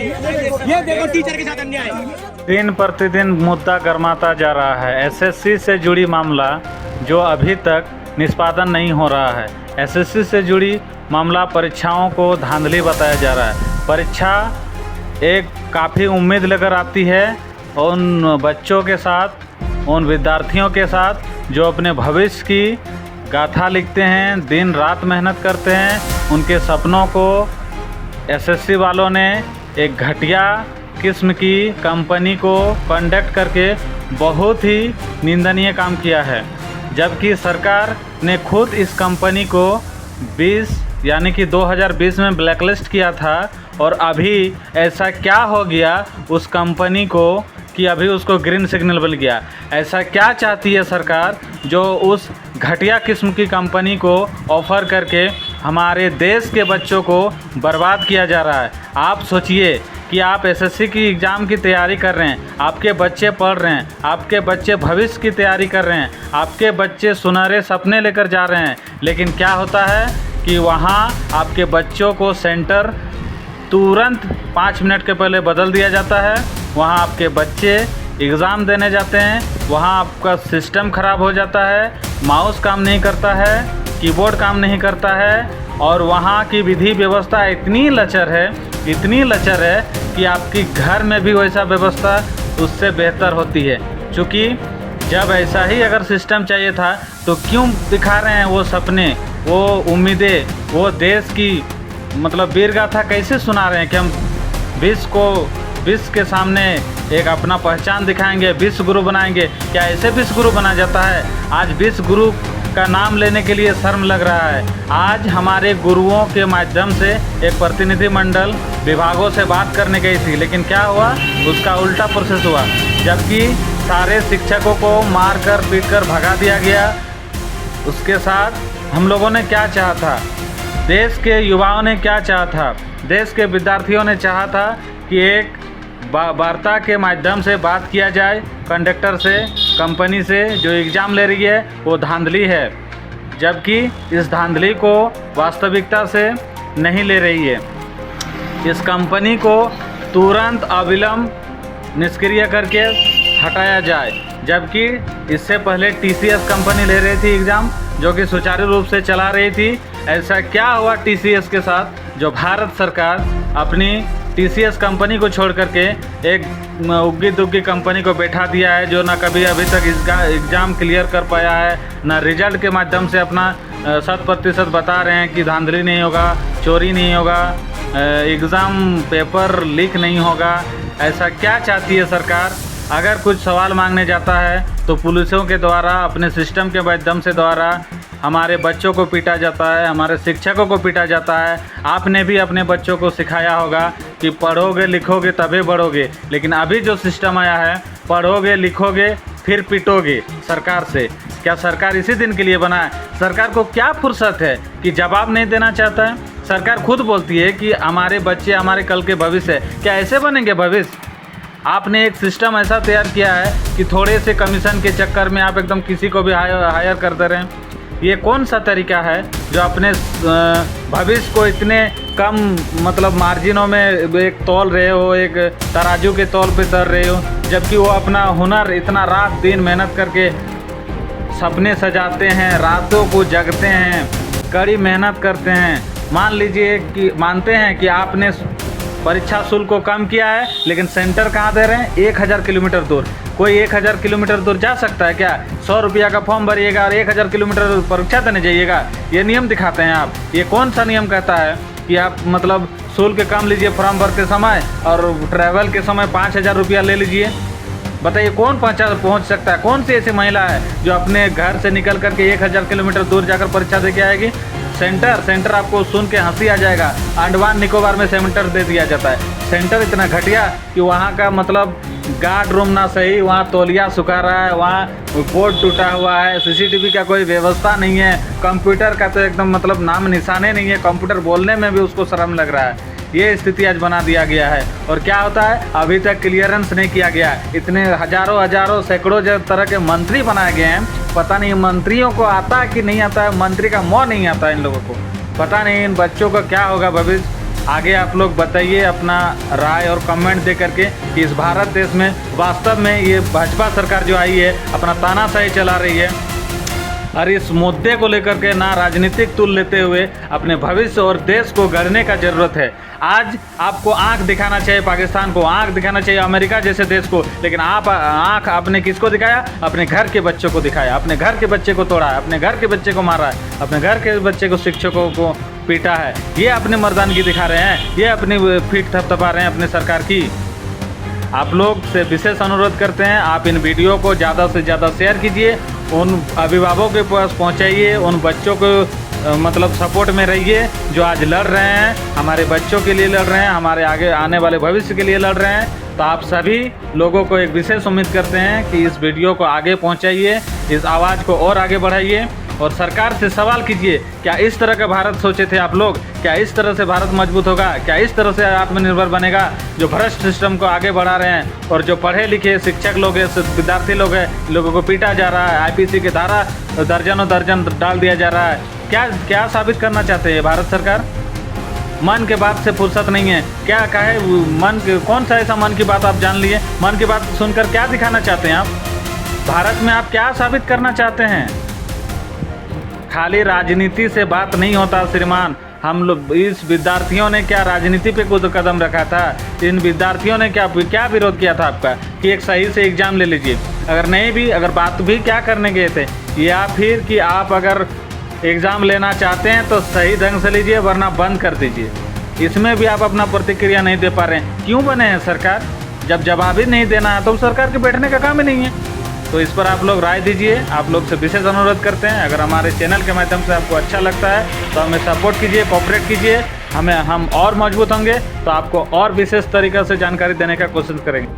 ये देखो टीचर के साथ अन्याय। दिन प्रतिदिन मुद्दा गर्माता जा रहा है। एसएससी से जुड़ी मामला जो अभी तक निष्पादन नहीं हो रहा है। एसएससी से जुड़ी मामला परीक्षाओं को धांधली बताया जा रहा है। परीक्षा एक काफ़ी उम्मीद लेकर आती है उन बच्चों के साथ, उन विद्यार्थियों के साथ जो अपने भविष्य की गाथा लिखते हैं, दिन रात मेहनत करते हैं। उनके सपनों को एसएससी वालों ने एक घटिया किस्म की कंपनी को कंडक्ट करके बहुत ही निंदनीय काम किया है। जबकि सरकार ने खुद इस कंपनी को 2020 में ब्लैकलिस्ट किया था। और अभी ऐसा क्या हो गया उस कंपनी को कि अभी उसको ग्रीन सिग्नल मिल गया। ऐसा क्या चाहती है सरकार जो उस घटिया किस्म की कंपनी को ऑफ़र करके हमारे देश के बच्चों को बर्बाद किया जा रहा है। आप सोचिए कि आप एसएससी की एग्ज़ाम की तैयारी कर रहे हैं, आपके बच्चे पढ़ रहे हैं, आपके बच्चे भविष्य की तैयारी कर रहे हैं, आपके बच्चे सुनहरे सपने लेकर जा रहे हैं, लेकिन क्या होता है कि वहाँ आपके बच्चों को सेंटर तुरंत 5 मिनट के पहले बदल दिया जाता है। वहाँ आपके बच्चे एग्ज़ाम देने जाते हैं, वहाँ आपका सिस्टम ख़राब हो जाता है, माउस काम नहीं करता है, कीबोर्ड काम नहीं करता है। और वहाँ की विधि व्यवस्था इतनी लचर है कि आपकी घर में भी वैसा व्यवस्था उससे बेहतर होती है। क्योंकि जब ऐसा ही अगर सिस्टम चाहिए था तो क्यों दिखा रहे हैं वो सपने, वो उम्मीदें, वो देश की मतलब वीर गाथा कैसे सुना रहे हैं कि हम विश्व के सामने एक अपना पहचान दिखाएंगे, विश्व गुरु बनाएंगे। क्या ऐसे विश्व गुरु बना जाता है? आज विश्व गुरु का नाम लेने के लिए शर्म लग रहा है। आज हमारे गुरुओं के माध्यम से एक प्रतिनिधिमंडल विभागों से बात करने गई थी, लेकिन क्या हुआ, उसका उल्टा प्रोसेस हुआ। जबकि सारे शिक्षकों को मारकर पीटकर भगा दिया गया। उसके साथ हम लोगों ने क्या चाहा था, देश के युवाओं ने क्या चाहा था, देश के विद्यार्थियों ने चाहा था कि एक वार्ता के माध्यम से बात किया जाए कंडक्टर से, कंपनी से जो एग्ज़ाम ले रही है वो धांधली है। जबकि इस धांधली को वास्तविकता से नहीं ले रही है। इस कंपनी को तुरंत अविलंब निष्क्रिय करके हटाया जाए। जबकि इससे पहले टीसीएस कंपनी ले रही थी एग्ज़ाम, जो कि सुचारू रूप से चला रही थी। ऐसा क्या हुआ टीसीएस के साथ जो भारत सरकार अपनी टीसीएस कंपनी को छोड़ करके एक उग्गी दुग्गी कंपनी को बैठा दिया है, जो ना कभी अभी तक एग्ज़ाम क्लियर कर पाया है, ना रिजल्ट के माध्यम से अपना 100% बता रहे हैं कि धांधली नहीं होगा, चोरी नहीं होगा, एग्ज़ाम पेपर लीक नहीं होगा। ऐसा क्या चाहती है सरकार? अगर कुछ सवाल मांगने जाता है तो पुलिसों के द्वारा, अपने सिस्टम के माध्यम से द्वारा हमारे बच्चों को पीटा जाता है, हमारे शिक्षकों को पीटा जाता है। आपने भी अपने बच्चों को सिखाया होगा कि पढ़ोगे लिखोगे तभी बढ़ोगे, लेकिन अभी जो सिस्टम आया है, पढ़ोगे लिखोगे फिर पीटोगे सरकार से। क्या सरकार इसी दिन के लिए बना है? सरकार को क्या फुर्सत है कि जवाब नहीं देना चाहता है? सरकार खुद बोलती है कि हमारे बच्चे हमारे कल के भविष्य है। क्या ऐसे बनेंगे भविष्य? आपने एक सिस्टम ऐसा तैयार किया है कि थोड़े से कमीशन के चक्कर में आप एकदम किसी को भी हायर कर दे रहे हैं। ये कौन सा तरीका है जो अपने भविष्य को इतने कम मतलब मार्जिनों में एक तौल रहे हो, एक तराजू के तौल पे तैर रहे हो, जबकि वो अपना हुनर इतना रात दिन मेहनत करके सपने सजाते हैं, रातों को जगते हैं, कड़ी मेहनत करते हैं। मान लीजिए कि मानते हैं कि आपने परीक्षा शुल्क को कम किया है, लेकिन सेंटर कहाँ दे रहे हैं? 1000 किलोमीटर दूर। कोई 1000 किलोमीटर दूर जा सकता है क्या? 100 रुपया का फॉर्म भरिएगा और 1000 किलोमीटर परीक्षा देने जाइएगा? ये नियम दिखाते हैं आप। ये कौन सा नियम कहता है कि आप मतलब शुल्क कम लीजिए फॉर्म भरते समय और ट्रैवल के समय 5000 रुपया ले लीजिए? बताइए कौन पहुँच सकता है? कौन सी ऐसी महिला है जो अपने घर से निकल करके 1000 किलोमीटर दूर जाकर परीक्षा दे के आएगी? सेंटर आपको सुन के हंसी आ जाएगा। अंडमान निकोबार में सेंटर दे दिया जाता है। सेंटर इतना घटिया कि वहाँ का मतलब गार्ड रूम ना सही, वहाँ तौलिया सुखा रहा है, वहाँ बोर्ड टूटा हुआ है, सीसीटीवी का कोई व्यवस्था नहीं है, कंप्यूटर का तो एकदम मतलब नाम निशाने नहीं है, कंप्यूटर बोलने में भी उसको शर्म लग रहा है। ये स्थिति आज बना दिया गया है। और क्या होता है, अभी तक क्लियरेंस नहीं किया गया। इतने हजारों सैकड़ों तरह के मंत्री बनाए गए हैं, पता नहीं मंत्रियों को आता कि नहीं आता है, मंत्री का मोह नहीं आता है इन लोगों को, पता नहीं इन बच्चों का क्या होगा भविष्य। आगे आप लोग बताइए अपना राय और कमेंट दे करके कि इस भारत देश में वास्तव में ये भाजपा सरकार जो आई है अपना तानाशाही चला रही है और इस मुद्दे को लेकर के ना राजनीतिक तुल लेते हुए अपने भविष्य और देश को गढ़ने का ज़रूरत है। आज आपको आंख दिखाना चाहिए पाकिस्तान को, आंख दिखाना चाहिए अमेरिका जैसे देश को, लेकिन आप आंख आपने किसको दिखाया? अपने घर के बच्चों को दिखाया, अपने घर के बच्चे को तोड़ा है, अपने घर के बच्चे को मारा है, अपने घर के बच्चे को शिक्षकों को पीटा है। ये अपनी मर्दानगी दिखा रहे हैं, ये अपनी फीट थपथपा रहे हैं अपनी सरकार की। आप लोग से विशेष अनुरोध करते हैं, आप इन वीडियो को ज़्यादा से ज़्यादा शेयर कीजिए, उन अभिभावकों के पास पहुंचाइए, उन बच्चों को मतलब सपोर्ट में रहिए जो आज लड़ रहे हैं, हमारे बच्चों के लिए लड़ रहे हैं, हमारे आगे आने वाले भविष्य के लिए लड़ रहे हैं। तो आप सभी लोगों को एक विशेष उम्मीद करते हैं कि इस वीडियो को आगे पहुंचाइए, इस आवाज़ को और आगे बढ़ाइए और सरकार से सवाल कीजिए, क्या इस तरह का भारत सोचे थे आप लोग? क्या इस तरह से भारत मजबूत होगा? क्या इस तरह से आत्मनिर्भर बनेगा? जो भ्रष्ट सिस्टम को आगे बढ़ा रहे हैं और जो पढ़े लिखे शिक्षक लोग हैं, विद्यार्थी लोग हैं, लोगों को पीटा जा रहा है, आईपीसी की धारा दर्जनों दर्जन डाल दिया जा रहा है। क्या साबित करना चाहते हैं भारत सरकार? मन के बात से फुर्सत नहीं है, क्या कहे मन के, कौन सा ऐसा मन की बात आप जान लिए? मन की बात सुनकर क्या दिखाना चाहते हैं आप? भारत में आप क्या साबित करना चाहते हैं? खाली राजनीति से बात नहीं होता श्रीमान। हम लोग इस विद्यार्थियों ने क्या राजनीति पे कुछ कदम रखा था? इन विद्यार्थियों ने क्या विरोध किया था आपका कि एक सही से एग्ज़ाम ले लीजिए? अगर नहीं भी, अगर बात भी क्या करने गए थे, या फिर कि आप अगर एग्ज़ाम लेना चाहते हैं तो सही ढंग से लीजिए वरना बंद कर दीजिए। इसमें भी आप अपना प्रतिक्रिया नहीं दे पा रहे हैं। क्यों बने हैं सरकार? जब जवाब ही नहीं देना है तो सरकार के बैठने का काम ही नहीं है। तो इस पर आप लोग राय दीजिए। आप लोग से विशेष अनुरोध करते हैं, अगर हमारे चैनल के माध्यम से आपको अच्छा लगता है तो हमें सपोर्ट कीजिए, कोऑपरेट कीजिए, हम और मजबूत होंगे तो आपको और विशेष तरीक़े से जानकारी देने का कोशिश करेंगे।